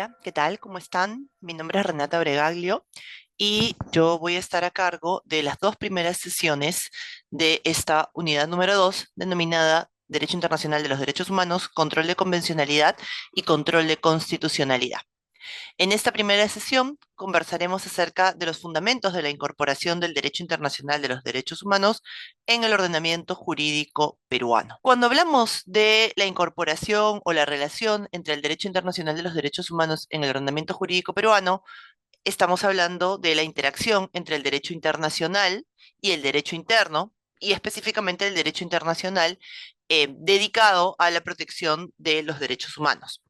Hola, ¿qué tal? ¿Cómo están? Mi nombre es Renata Bregaglio y yo voy a estar a cargo de las dos primeras sesiones de esta unidad número 2, denominada Derecho Internacional de los Derechos Humanos, Control de Convencionalidad y Control de Constitucionalidad. En esta primera sesión conversaremos acerca de los fundamentos de la incorporación del derecho internacional de los derechos humanos en el ordenamiento jurídico peruano. Cuando hablamos de la incorporación o la relación entre el derecho internacional de los derechos humanos en el ordenamiento jurídico peruano, estamos hablando de la interacción entre el derecho internacional y el derecho interno, y específicamente el derecho internacional dedicado a la protección de los derechos humanos.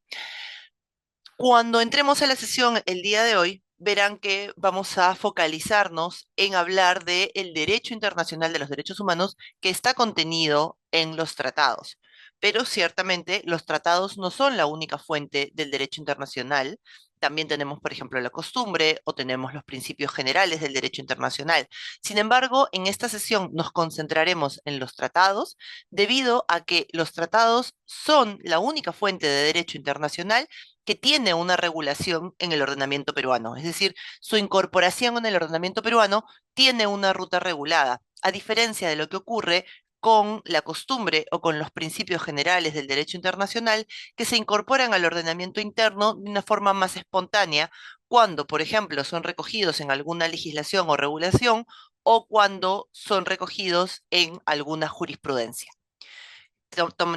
Cuando entremos a la sesión el día de hoy, verán que vamos a focalizarnos en hablar del derecho internacional de los derechos humanos que está contenido en los tratados. Pero ciertamente los tratados no son la única fuente del derecho internacional. También tenemos, por ejemplo, la costumbre o tenemos los principios generales del derecho internacional. Sin embargo, en esta sesión nos concentraremos en los tratados debido a que los tratados son la única fuente de derecho internacional que tiene una regulación en el ordenamiento peruano. Es decir, su incorporación en el ordenamiento peruano tiene una ruta regulada, a diferencia de lo que ocurre con la costumbre o con los principios generales del derecho internacional que se incorporan al ordenamiento interno de una forma más espontánea cuando, por ejemplo, son recogidos en alguna legislación o regulación o cuando son recogidos en alguna jurisprudencia.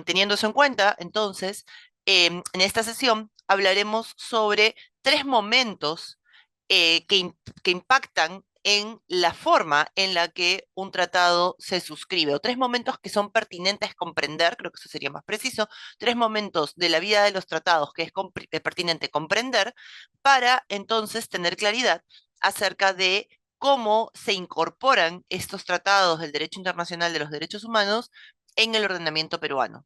Teniendo eso en cuenta, entonces, en esta sesión hablaremos sobre tres momentos que impactan en la forma en la que un tratado se suscribe, o tres momentos que son pertinentes comprender, creo que eso sería más preciso, tres momentos de la vida de los tratados que es pertinente comprender para entonces tener claridad acerca de cómo se incorporan estos tratados del derecho internacional de los derechos humanos en el ordenamiento peruano.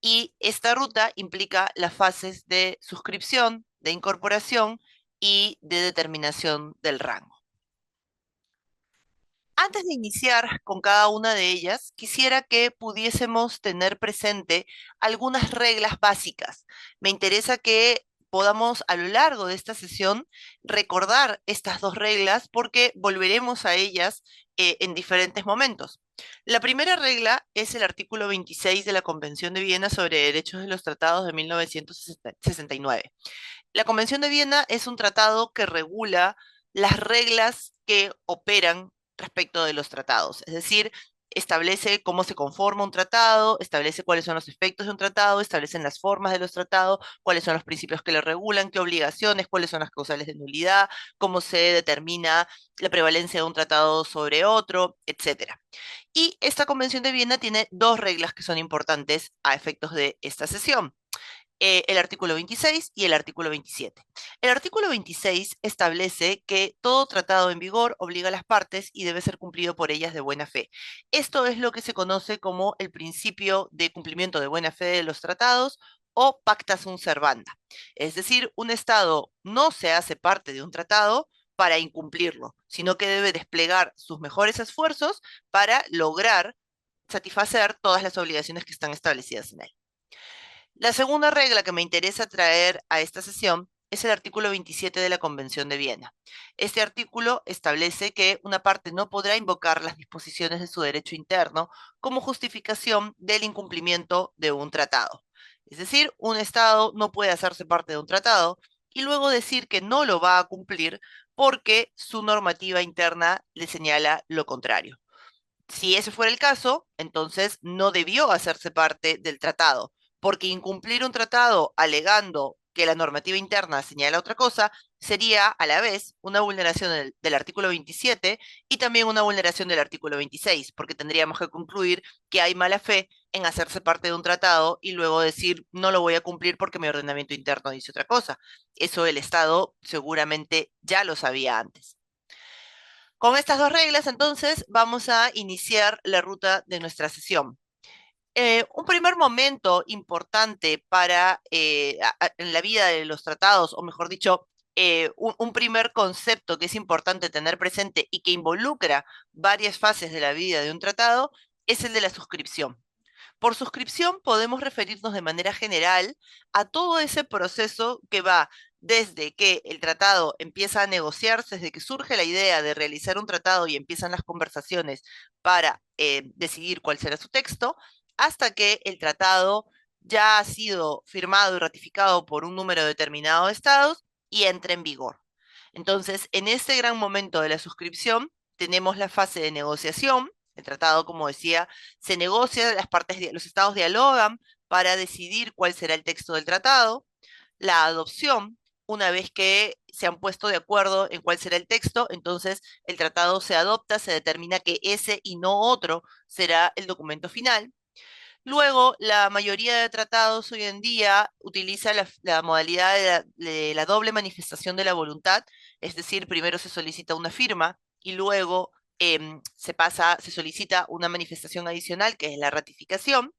Y esta ruta implica las fases de suscripción, de incorporación y de determinación del rango. Antes de iniciar con cada una de ellas, quisiera que pudiésemos tener presente algunas reglas básicas. Me interesa que podamos a lo largo de esta sesión recordar estas dos reglas porque volveremos a ellas en diferentes momentos. La primera regla es el artículo 26 de la Convención de Viena sobre Derechos de los Tratados de 1969. La Convención de Viena es un tratado que regula las reglas que operan respecto de los tratados, es decir, establece cómo se conforma un tratado, establece cuáles son los efectos de un tratado, establecen las formas de los tratados, cuáles son los principios que lo regulan, qué obligaciones, cuáles son las causales de nulidad, cómo se determina la prevalencia de un tratado sobre otro, etcétera. Y esta Convención de Viena tiene dos reglas que son importantes a efectos de esta sesión, el artículo 26 y el artículo 27. El artículo 26 establece que todo tratado en vigor obliga a las partes y debe ser cumplido por ellas de buena fe. Esto es lo que se conoce como el principio de cumplimiento de buena fe de los tratados o pacta sunt servanda. Es decir, un Estado no se hace parte de un tratado para incumplirlo, sino que debe desplegar sus mejores esfuerzos para lograr satisfacer todas las obligaciones que están establecidas en él. La segunda regla que me interesa traer a esta sesión es el artículo 27 de la Convención de Viena. Este artículo establece que una parte no podrá invocar las disposiciones de su derecho interno como justificación del incumplimiento de un tratado. Es decir, un Estado no puede hacerse parte de un tratado y luego decir que no lo va a cumplir porque su normativa interna le señala lo contrario. Si ese fuera el caso, entonces no debió hacerse parte del tratado, porque incumplir un tratado alegando que la normativa interna señala otra cosa sería a la vez una vulneración del artículo 27 y también una vulneración del artículo 26, porque tendríamos que concluir que hay mala fe en hacerse parte de un tratado y luego decir no lo voy a cumplir porque mi ordenamiento interno dice otra cosa. Eso el Estado seguramente ya lo sabía antes. Con estas dos reglas, entonces, vamos a iniciar la ruta de nuestra sesión. Un primer momento importante para en la vida de los tratados, o mejor dicho, un primer concepto que es importante tener presente y que involucra varias fases de la vida de un tratado, es el de la suscripción. Por suscripción podemos referirnos de manera general a todo ese proceso que va desde que el tratado empieza a negociarse, desde que surge la idea de realizar un tratado y empiezan las conversaciones para decidir cuál será su texto, hasta que el tratado ya ha sido firmado y ratificado por un número determinado de estados y entra en vigor. Entonces, en este gran momento de la suscripción, tenemos la fase de negociación. El tratado, como decía, se negocia, los estados dialogan para decidir cuál será el texto del tratado. La adopción, una vez que se han puesto de acuerdo en cuál será el texto, entonces el tratado se adopta, se determina que ese y no otro será el documento final. Luego, la mayoría de tratados hoy en día utiliza la modalidad de la doble manifestación de la voluntad, es decir, primero se solicita una firma y luego se solicita una manifestación adicional, que es la ratificación,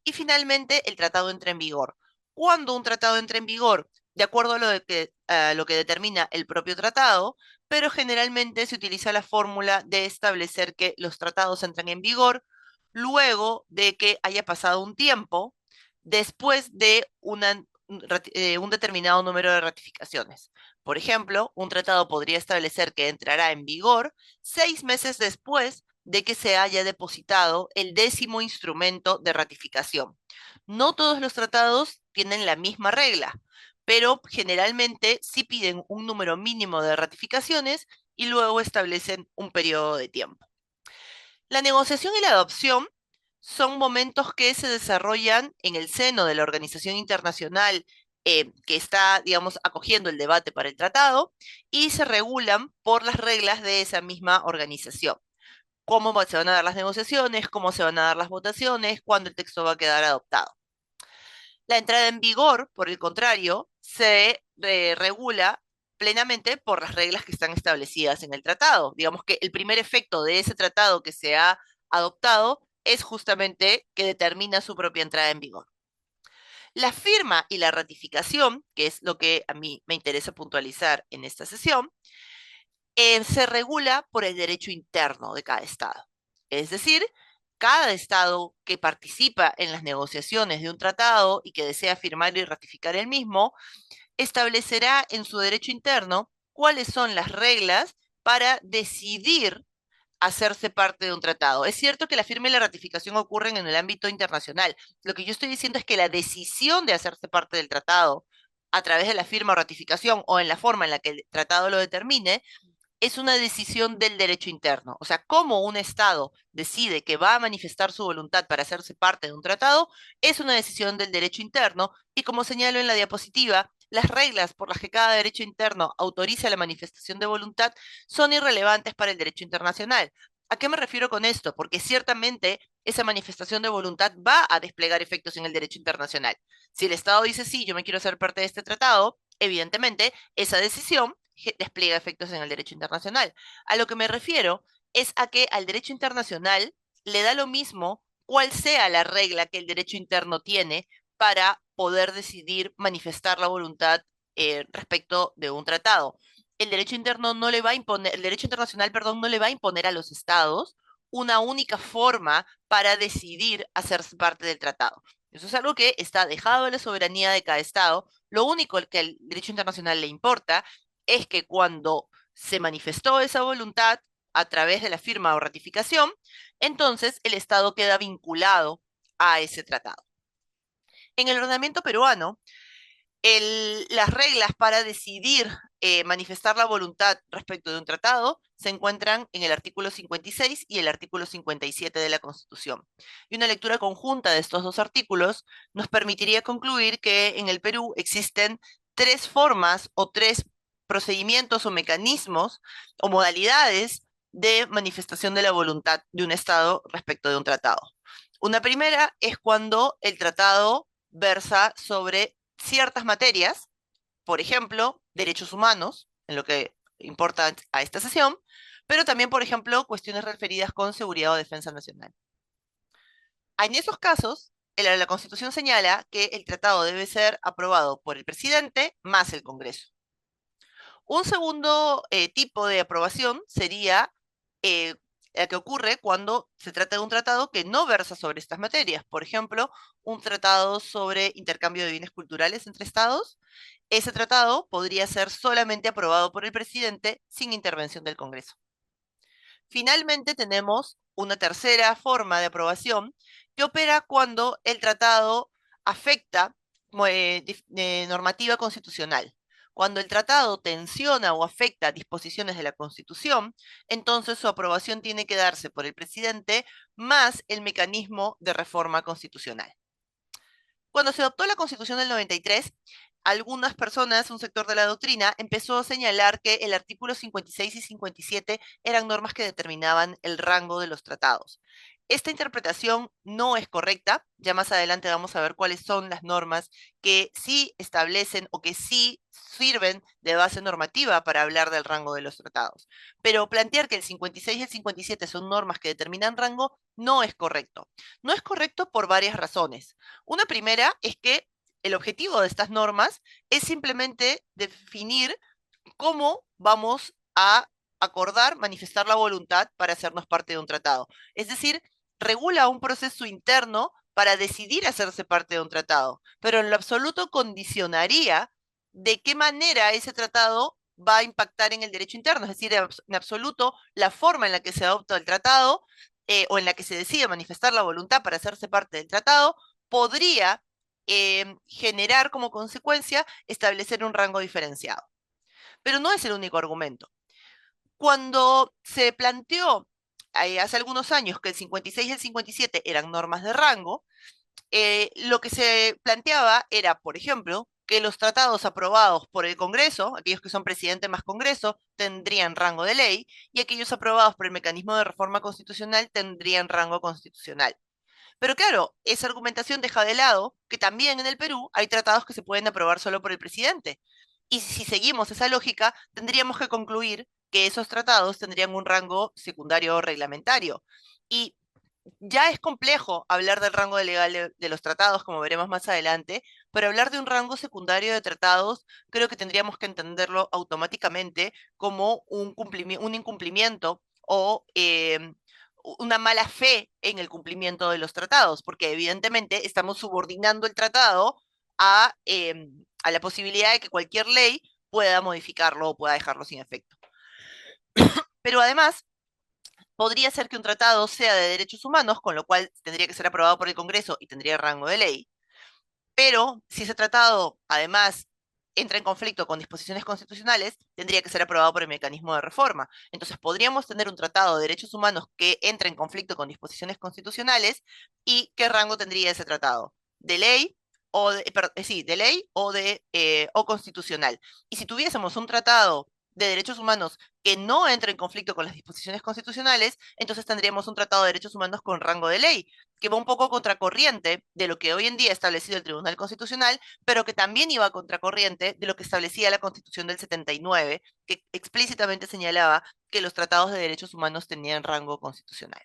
y finalmente el tratado entra en vigor. ¿Cuándo un tratado entra en vigor? De acuerdo a lo que determina el propio tratado, pero generalmente se utiliza la fórmula de establecer que los tratados entran en vigor luego de que haya pasado un tiempo después de un determinado número de ratificaciones. Por ejemplo, un tratado podría establecer que entrará en vigor 6 meses después de que se haya depositado el 10º instrumento de ratificación. No todos los tratados tienen la misma regla, pero generalmente sí piden un número mínimo de ratificaciones y luego establecen un periodo de tiempo. La negociación y la adopción son momentos que se desarrollan en el seno de la organización internacional que está, digamos, acogiendo el debate para el tratado y se regulan por las reglas de esa misma organización. Cómo se van a dar las negociaciones, cómo se van a dar las votaciones, cuándo el texto va a quedar adoptado. La entrada en vigor, por el contrario, se regula plenamente por las reglas que están establecidas en el tratado. Digamos que el primer efecto de ese tratado que se ha adoptado es justamente que determina su propia entrada en vigor. La firma y la ratificación, que es lo que a mí me interesa puntualizar en esta sesión, se regula por el derecho interno de cada estado. Es decir, cada estado que participa en las negociaciones de un tratado y que desea firmar y ratificar el mismo, establecerá en su derecho interno cuáles son las reglas para decidir hacerse parte de un tratado. Es cierto que la firma y la ratificación ocurren en el ámbito internacional. Lo que yo estoy diciendo es que la decisión de hacerse parte del tratado a través de la firma o ratificación o en la forma en la que el tratado lo determine, es una decisión del derecho interno. O sea, cómo un Estado decide que va a manifestar su voluntad para hacerse parte de un tratado, es una decisión del derecho interno. Y como señalo en la diapositiva, las reglas por las que cada derecho interno autoriza la manifestación de voluntad son irrelevantes para el derecho internacional. ¿A qué me refiero con esto? Porque ciertamente esa manifestación de voluntad va a desplegar efectos en el derecho internacional. Si el Estado dice sí, yo me quiero ser parte de este tratado, evidentemente esa decisión despliega efectos en el derecho internacional. A lo que me refiero es a que al derecho internacional le da lo mismo cuál sea la regla que el derecho interno tiene para poder decidir manifestar la voluntad respecto de un tratado. El derecho interno no le va a imponer, el derecho internacional, perdón, no le va a imponer a los estados una única forma para decidir hacerse parte del tratado. Eso es algo que está dejado a la soberanía de cada estado. Lo único que al derecho internacional le importa es que cuando se manifestó esa voluntad a través de la firma o ratificación, entonces el Estado queda vinculado a ese tratado. En el ordenamiento peruano, las reglas para decidir manifestar la voluntad respecto de un tratado se encuentran en el artículo 56 y el artículo 57 de la Constitución. Y una lectura conjunta de estos dos artículos nos permitiría concluir que en el Perú existen tres formas o tres procedimientos o mecanismos o modalidades de manifestación de la voluntad de un Estado respecto de un tratado. Una primera es cuando el tratado versa sobre ciertas materias, por ejemplo, derechos humanos, en lo que importa a esta sesión, pero también, por ejemplo, cuestiones referidas con seguridad o defensa nacional. En esos casos, la Constitución señala que el tratado debe ser aprobado por el presidente más el Congreso. Un segundo tipo de aprobación sería que ocurre cuando se trata de un tratado que no versa sobre estas materias. Por ejemplo, un tratado sobre intercambio de bienes culturales entre estados. Ese tratado podría ser solamente aprobado por el presidente sin intervención del Congreso. Finalmente, tenemos una tercera forma de aprobación que opera cuando el tratado afecta normativa constitucional. Cuando el tratado tensiona o afecta disposiciones de la Constitución, entonces su aprobación tiene que darse por el presidente más el mecanismo de reforma constitucional. Cuando se adoptó la Constitución del 93, algunas personas, un sector de la doctrina, empezó a señalar que el artículo 56 y 57 eran normas que determinaban el rango de los tratados. Esta interpretación no es correcta. Ya más adelante vamos a ver cuáles son las normas que sí establecen o que sí sirven de base normativa para hablar del rango de los tratados. Pero plantear que el 56 y el 57 son normas que determinan rango no es correcto. No es correcto por varias razones. Una primera es que el objetivo de estas normas es simplemente definir cómo vamos a acordar, manifestar la voluntad para hacernos parte de un tratado. Es decir, regula un proceso interno para decidir hacerse parte de un tratado, pero en lo absoluto condicionaría de qué manera ese tratado va a impactar en el derecho interno, es decir, en absoluto la forma en la que se adopta el tratado o en la que se decide manifestar la voluntad para hacerse parte del tratado, podría generar como consecuencia establecer un rango diferenciado. Pero no es el único argumento. Cuando se planteó hace algunos años que el 56 y el 57 eran normas de rango, lo que se planteaba era, por ejemplo, que los tratados aprobados por el Congreso, aquellos que son presidente más Congreso, tendrían rango de ley, y aquellos aprobados por el mecanismo de reforma constitucional tendrían rango constitucional. Pero claro, esa argumentación deja de lado que también en el Perú hay tratados que se pueden aprobar solo por el presidente. Y si seguimos esa lógica, tendríamos que concluir que esos tratados tendrían un rango secundario o reglamentario. Y ya es complejo hablar del rango legal de los tratados, como veremos más adelante, pero hablar de un rango secundario de tratados, creo que tendríamos que entenderlo automáticamente como un incumplimiento o una mala fe en el cumplimiento de los tratados, porque evidentemente estamos subordinando el tratado a la posibilidad de que cualquier ley pueda modificarlo o pueda dejarlo sin efecto. Pero además, podría ser que un tratado sea de derechos humanos, con lo cual tendría que ser aprobado por el Congreso y tendría rango de ley, pero si ese tratado además entra en conflicto con disposiciones constitucionales, tendría que ser aprobado por el mecanismo de reforma. Entonces podríamos tener un tratado de derechos humanos que entre en conflicto con disposiciones constitucionales. ¿Y qué rango tendría ese tratado? ¿De ley? Sí, de ley o constitucional. Y si tuviésemos un tratado de derechos humanos que no entre en conflicto con las disposiciones constitucionales, entonces tendríamos un tratado de derechos humanos con rango de ley, que va un poco contracorriente de lo que hoy en día ha establecido el Tribunal Constitucional, pero que también iba a contracorriente de lo que establecía la Constitución del 79, que explícitamente señalaba que los tratados de derechos humanos tenían rango constitucional.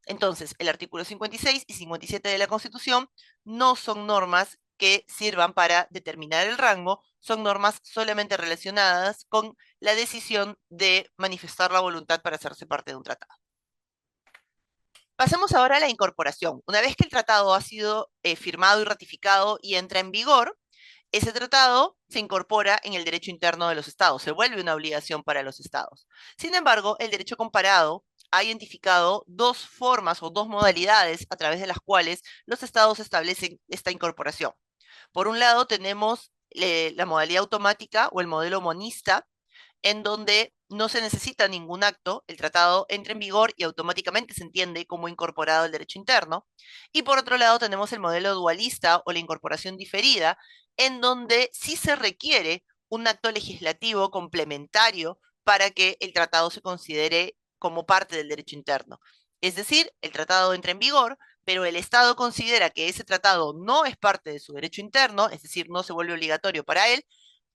Entonces, el artículo 56 y 57 de la Constitución no son normas que sirvan para determinar el rango, son normas solamente relacionadas con la decisión de manifestar la voluntad para hacerse parte de un tratado. Pasemos ahora a la incorporación. Una vez que el tratado ha sido firmado y ratificado y entra en vigor, ese tratado se incorpora en el derecho interno de los estados, se vuelve una obligación para los estados. Sin embargo, el derecho comparado ha identificado dos formas o dos modalidades a través de las cuales los estados establecen esta incorporación. Por un lado, tenemos la modalidad automática o el modelo monista, en donde no se necesita ningún acto, el tratado entra en vigor y automáticamente se entiende como incorporado al derecho interno. Y por otro lado tenemos el modelo dualista o la incorporación diferida, en donde sí se requiere un acto legislativo complementario para que el tratado se considere como parte del derecho interno. Es decir, el tratado entra en vigor, pero el Estado considera que ese tratado no es parte de su derecho interno, es decir, no se vuelve obligatorio para él,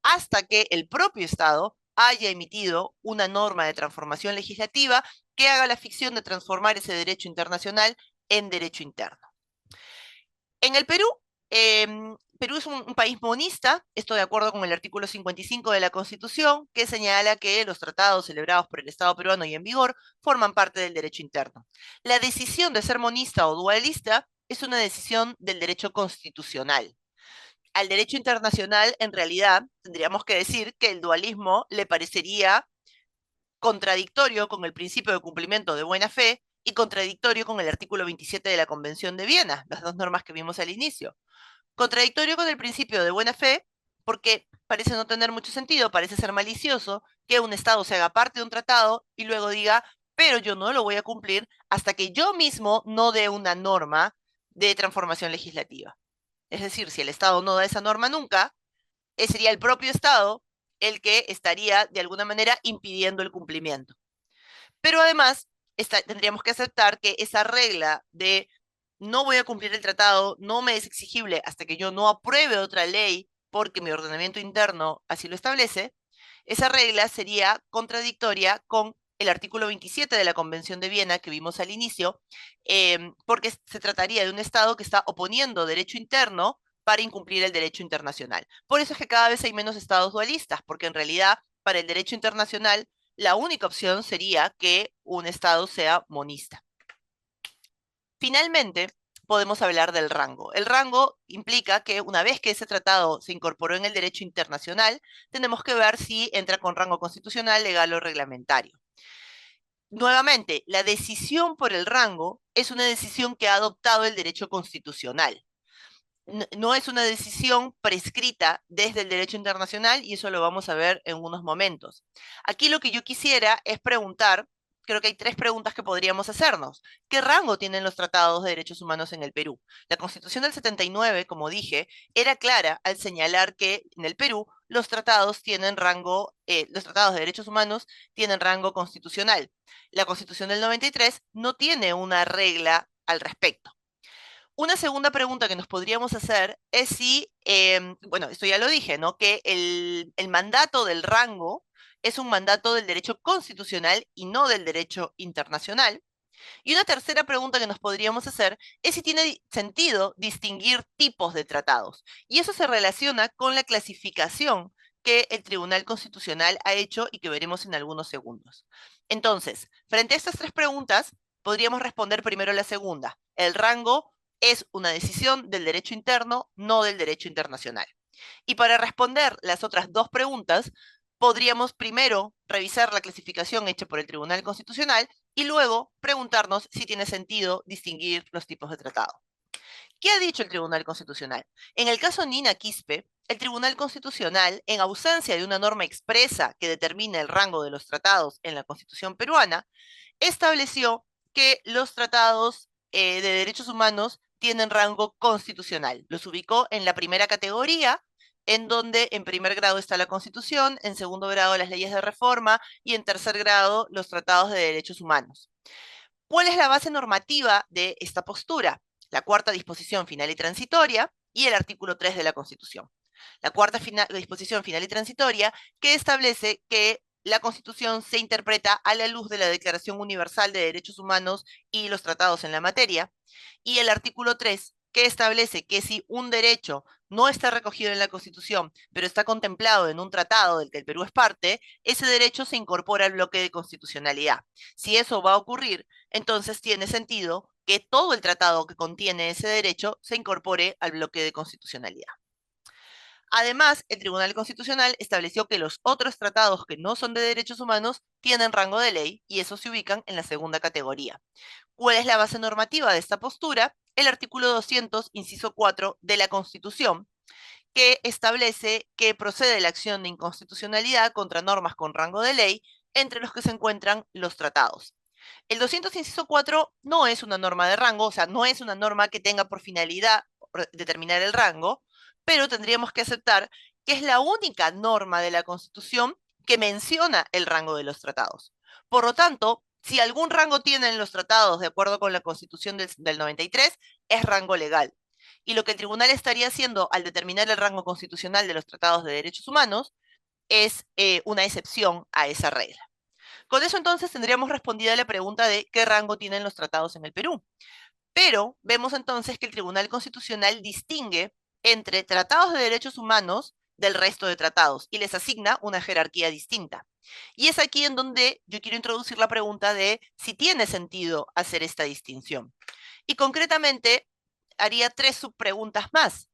hasta que el propio Estado haya emitido una norma de transformación legislativa que haga la ficción de transformar ese derecho internacional en derecho interno. En el Perú, Perú es un país monista, esto de acuerdo con el artículo 55 de la Constitución, que señala que los tratados celebrados por el Estado peruano y en vigor forman parte del derecho interno. La decisión de ser monista o dualista es una decisión del derecho constitucional. Al derecho internacional, en realidad, tendríamos que decir que el dualismo le parecería contradictorio con el principio de cumplimiento de buena fe y contradictorio con el artículo 27 de la Convención de Viena, las dos normas que vimos al inicio. Contradictorio con el principio de buena fe, porque parece no tener mucho sentido, parece ser malicioso que un Estado se haga parte de un tratado y luego diga, pero yo no lo voy a cumplir hasta que yo mismo no dé una norma de transformación legislativa. Es decir, si el Estado no da esa norma nunca, sería el propio Estado el que estaría de alguna manera impidiendo el cumplimiento. Pero además, tendríamos que aceptar que esa regla de no voy a cumplir el tratado, no me es exigible hasta que yo no apruebe otra ley porque mi ordenamiento interno así lo establece, esa regla sería contradictoria con el artículo 27 de la Convención de Viena que vimos al inicio, porque se trataría de un Estado que está oponiendo derecho interno para incumplir el derecho internacional. Por eso es que cada vez hay menos estados dualistas, porque en realidad para el derecho internacional la única opción sería que un Estado sea monista. Finalmente, podemos hablar del rango. El rango implica que una vez que ese tratado se incorporó en el derecho internacional, tenemos que ver si entra con rango constitucional, legal o reglamentario. Nuevamente, la decisión por el rango es una decisión que ha adoptado el derecho constitucional. No es una decisión prescrita desde el derecho internacional y eso lo vamos a ver en unos momentos. Aquí lo que yo quisiera es preguntar, creo que hay tres preguntas que podríamos hacernos. ¿Qué rango tienen los tratados de derechos humanos en el Perú? La Constitución del 79, como dije, era clara al señalar que en el Perú los tratados tienen rango, los tratados de derechos humanos tienen rango constitucional. La Constitución del 93 no tiene una regla al respecto. Una segunda pregunta que nos podríamos hacer es si, bueno, esto ya lo dije, ¿no? Que el mandato del rango es un mandato del derecho constitucional y no del derecho internacional. Y una tercera pregunta que nos podríamos hacer es si tiene sentido distinguir tipos de tratados. Y eso se relaciona con la clasificación que el Tribunal Constitucional ha hecho y que veremos en algunos segundos. Entonces, frente a estas tres preguntas, podríamos responder primero la segunda. El rango es una decisión del derecho interno, no del derecho internacional. Y para responder las otras dos preguntas, podríamos primero revisar la clasificación hecha por el Tribunal Constitucional y luego preguntarnos si tiene sentido distinguir los tipos de tratado. ¿Qué ha dicho el Tribunal Constitucional? En el caso Nina Quispe, el Tribunal Constitucional, en ausencia de una norma expresa que determine el rango de los tratados en la Constitución peruana, estableció que los tratados de derechos humanos tienen rango constitucional. Los ubicó en la primera categoría, en donde en primer grado está la Constitución, en segundo grado las leyes de reforma y en tercer grado los tratados de derechos humanos. ¿Cuál es la base normativa de esta postura? La cuarta disposición final y transitoria y el artículo 3 de la Constitución. La cuarta disposición final y transitoria que establece que la Constitución se interpreta a la luz de la Declaración Universal de Derechos Humanos y los tratados en la materia, y el artículo 3 que establece que si un derecho no está recogido en la Constitución, pero está contemplado en un tratado del que el Perú es parte, ese derecho se incorpora al bloque de constitucionalidad. Si eso va a ocurrir, entonces tiene sentido que todo el tratado que contiene ese derecho se incorpore al bloque de constitucionalidad. Además, el Tribunal Constitucional estableció que los otros tratados que no son de derechos humanos tienen rango de ley y esos se ubican en la segunda categoría. ¿Cuál es la base normativa de esta postura? El artículo 200, inciso 4 de la Constitución, que establece que procede la acción de inconstitucionalidad contra normas con rango de ley, entre los que se encuentran los tratados. El 200, inciso 4 no es una norma de rango, o sea, no es una norma que tenga por finalidad determinar el rango, pero tendríamos que aceptar que es la única norma de la Constitución que menciona el rango de los tratados. Por lo tanto, si algún rango tienen los tratados de acuerdo con la Constitución del 93, es rango legal. Y lo que el tribunal estaría haciendo al determinar el rango constitucional de los tratados de derechos humanos es una excepción a esa regla. Con eso entonces tendríamos respondida la pregunta de qué rango tienen los tratados en el Perú. Pero vemos entonces que el Tribunal Constitucional distingue entre tratados de derechos humanos del resto de tratados y les asigna una jerarquía distinta. Y es aquí en donde yo quiero introducir la pregunta de si tiene sentido hacer esta distinción. Y concretamente haría tres subpreguntas más.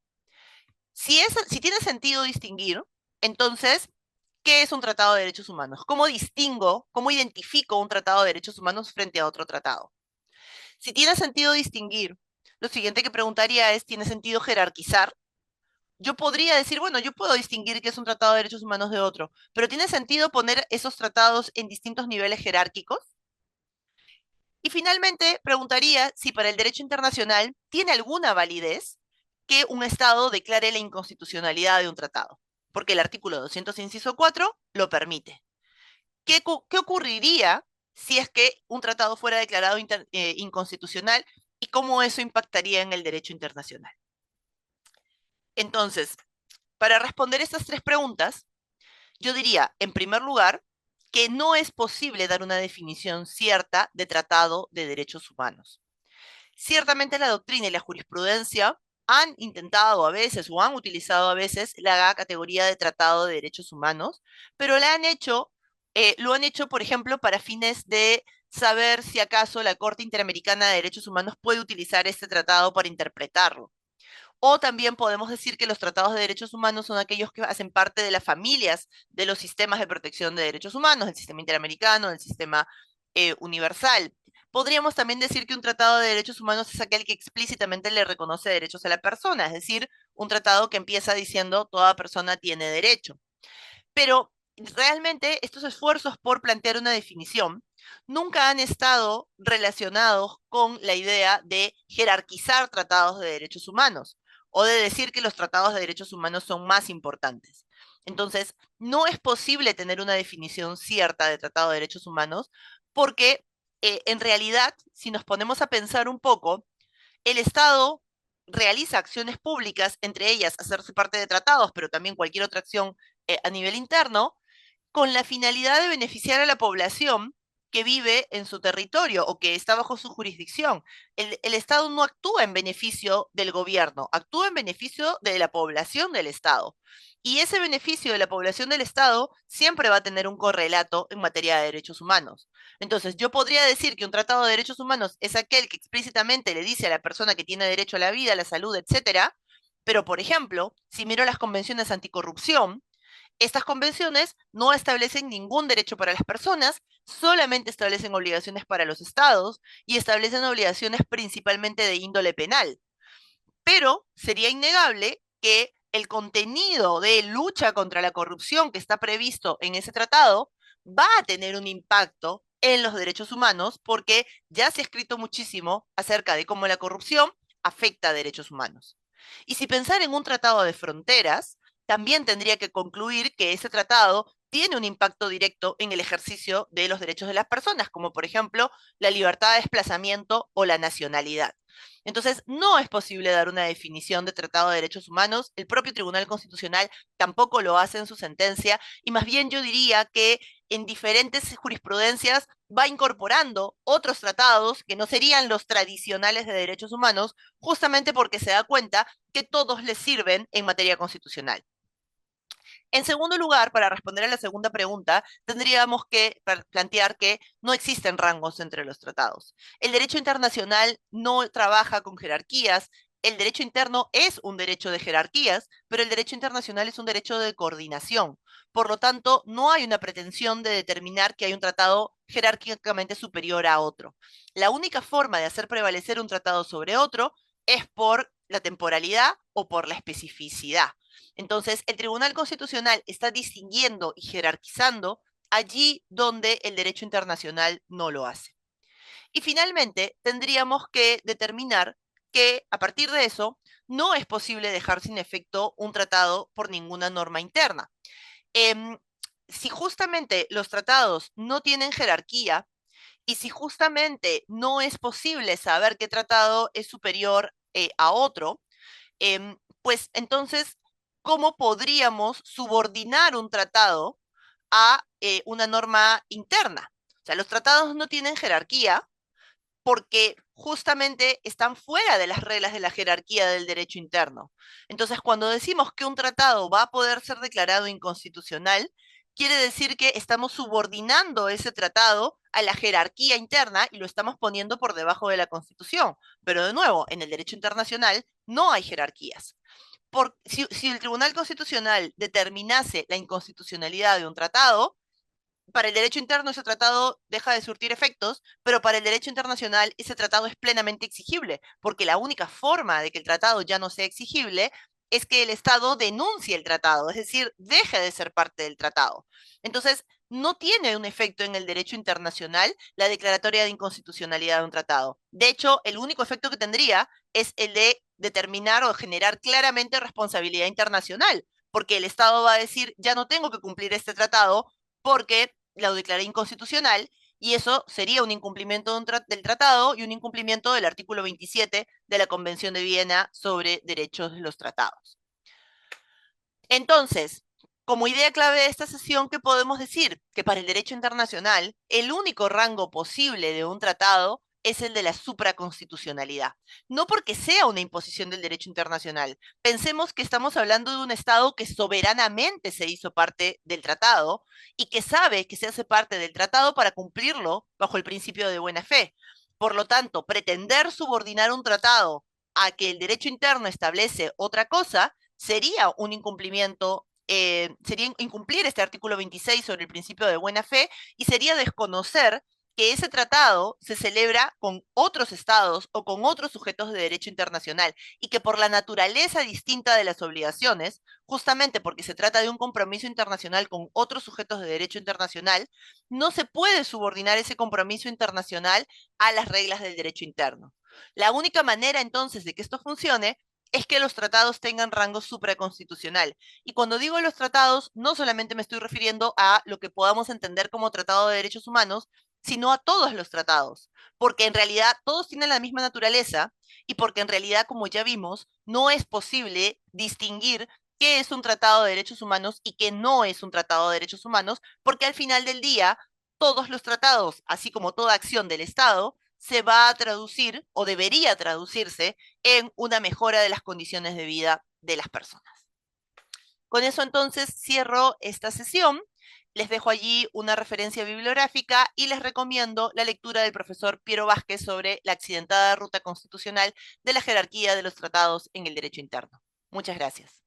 Si tiene sentido distinguir, entonces, ¿qué es un tratado de derechos humanos? ¿Cómo distingo, cómo identifico un tratado de derechos humanos frente a otro tratado? Si tiene sentido distinguir, lo siguiente que preguntaría es, ¿tiene sentido jerarquizar? Yo podría decir, bueno, yo puedo distinguir qué es un tratado de derechos humanos de otro, pero ¿tiene sentido poner esos tratados en distintos niveles jerárquicos? Y finalmente, preguntaría si para el derecho internacional tiene alguna validez que un Estado declare la inconstitucionalidad de un tratado, porque el artículo 200, inciso 4 lo permite. ¿Qué ocurriría si es que un tratado fuera declarado inconstitucional y cómo eso impactaría en el derecho internacional? Entonces, para responder estas tres preguntas, yo diría, en primer lugar, que no es posible dar una definición cierta de tratado de derechos humanos. Ciertamente la doctrina y la jurisprudencia han intentado a veces o han utilizado a veces la categoría de tratado de derechos humanos, pero lo han hecho, por ejemplo, para fines de saber si acaso la Corte Interamericana de Derechos Humanos puede utilizar este tratado para interpretarlo. O también podemos decir que los tratados de derechos humanos son aquellos que hacen parte de las familias de los sistemas de protección de derechos humanos, el sistema interamericano, el sistema universal. Podríamos también decir que un tratado de derechos humanos es aquel que explícitamente le reconoce derechos a la persona, es decir, un tratado que empieza diciendo toda persona tiene derecho. Pero realmente estos esfuerzos por plantear una definición nunca han estado relacionados con la idea de jerarquizar tratados de derechos humanos o de decir que los tratados de derechos humanos son más importantes. Entonces, no es posible tener una definición cierta de tratado de derechos humanos porque en realidad, si nos ponemos a pensar un poco, el Estado realiza acciones públicas, entre ellas hacerse parte de tratados, pero también cualquier otra acción a nivel interno, con la finalidad de beneficiar a la población que vive en su territorio o que está bajo su jurisdicción. El Estado no actúa en beneficio del gobierno, actúa en beneficio de la población del Estado. Y ese beneficio de la población del Estado siempre va a tener un correlato en materia de derechos humanos. Entonces, yo podría decir que un tratado de derechos humanos es aquel que explícitamente le dice a la persona que tiene derecho a la vida, a la salud, etcétera, pero, por ejemplo, si miro las convenciones anticorrupción, estas convenciones no establecen ningún derecho para las personas, solamente establecen obligaciones para los estados y establecen obligaciones principalmente de índole penal. Pero sería innegable que el contenido de lucha contra la corrupción que está previsto en ese tratado va a tener un impacto en los derechos humanos porque ya se ha escrito muchísimo acerca de cómo la corrupción afecta a derechos humanos. Y si pensar en un tratado de fronteras, también tendría que concluir que ese tratado tiene un impacto directo en el ejercicio de los derechos de las personas, como por ejemplo la libertad de desplazamiento o la nacionalidad. Entonces, no es posible dar una definición de tratado de derechos humanos. El propio Tribunal Constitucional tampoco lo hace en su sentencia. Y más bien yo diría que en diferentes jurisprudencias va incorporando otros tratados que no serían los tradicionales de derechos humanos, justamente porque se da cuenta que todos les sirven en materia constitucional. En segundo lugar, para responder a la segunda pregunta, tendríamos que plantear que no existen rangos entre los tratados. El derecho internacional no trabaja con jerarquías. El derecho interno es un derecho de jerarquías, pero el derecho internacional es un derecho de coordinación. Por lo tanto, no hay una pretensión de determinar que hay un tratado jerárquicamente superior a otro. La única forma de hacer prevalecer un tratado sobre otro es por la temporalidad o por la especificidad. Entonces, el Tribunal Constitucional está distinguiendo y jerarquizando allí donde el derecho internacional no lo hace. Y finalmente, tendríamos que determinar que a partir de eso no es posible dejar sin efecto un tratado por ninguna norma interna. Eh, si justamente los tratados no tienen jerarquía y si justamente no es posible saber qué tratado es superior a otro, pues entonces, ¿cómo podríamos subordinar un tratado a una norma interna? O sea, los tratados no tienen jerarquía, porque justamente están fuera de las reglas de la jerarquía del derecho interno. Entonces, cuando decimos que un tratado va a poder ser declarado inconstitucional, quiere decir que estamos subordinando ese tratado a la jerarquía interna y lo estamos poniendo por debajo de la Constitución. Pero de nuevo, en el derecho internacional no hay jerarquías. Si el Tribunal Constitucional determinase la inconstitucionalidad de un tratado, para el derecho interno ese tratado deja de surtir efectos, pero para el derecho internacional ese tratado es plenamente exigible, porque la única forma de que el tratado ya no sea exigible es que el Estado denuncie el tratado, es decir, deje de ser parte del tratado. Entonces, no tiene un efecto en el derecho internacional la declaratoria de inconstitucionalidad de un tratado. De hecho, el único efecto que tendría es el de determinar o generar claramente responsabilidad internacional, porque el Estado va a decir, ya no tengo que cumplir este tratado porque lo declaré inconstitucional y eso sería un incumplimiento del tratado y un incumplimiento del artículo 27 de la Convención de Viena sobre derechos de los tratados. Entonces, como idea clave de esta sesión, ¿qué podemos decir? Que para el derecho internacional, el único rango posible de un tratado es el de la supraconstitucionalidad. No porque sea una imposición del derecho internacional. Pensemos que estamos hablando de un Estado que soberanamente se hizo parte del tratado y que sabe que se hace parte del tratado para cumplirlo bajo el principio de buena fe. Por lo tanto, pretender subordinar un tratado a que el derecho interno establece otra cosa sería un incumplimiento, sería incumplir este artículo 26 sobre el principio de buena fe y sería desconocer que ese tratado se celebra con otros estados o con otros sujetos de derecho internacional y que por la naturaleza distinta de las obligaciones, justamente porque se trata de un compromiso internacional con otros sujetos de derecho internacional, no se puede subordinar ese compromiso internacional a las reglas del derecho interno. La única manera entonces de que esto funcione es que los tratados tengan rango supraconstitucional. Y cuando digo los tratados, no solamente me estoy refiriendo a lo que podamos entender como Tratado de Derechos Humanos, sino a todos los tratados, porque en realidad todos tienen la misma naturaleza y porque en realidad, como ya vimos, no es posible distinguir qué es un tratado de derechos humanos y qué no es un tratado de derechos humanos, porque al final del día, todos los tratados, así como toda acción del Estado, se va a traducir o debería traducirse en una mejora de las condiciones de vida de las personas. Con eso entonces cierro esta sesión. Les dejo allí una referencia bibliográfica y les recomiendo la lectura del profesor Piero Vázquez sobre la accidentada ruta constitucional de la jerarquía de los tratados en el derecho interno. Muchas gracias.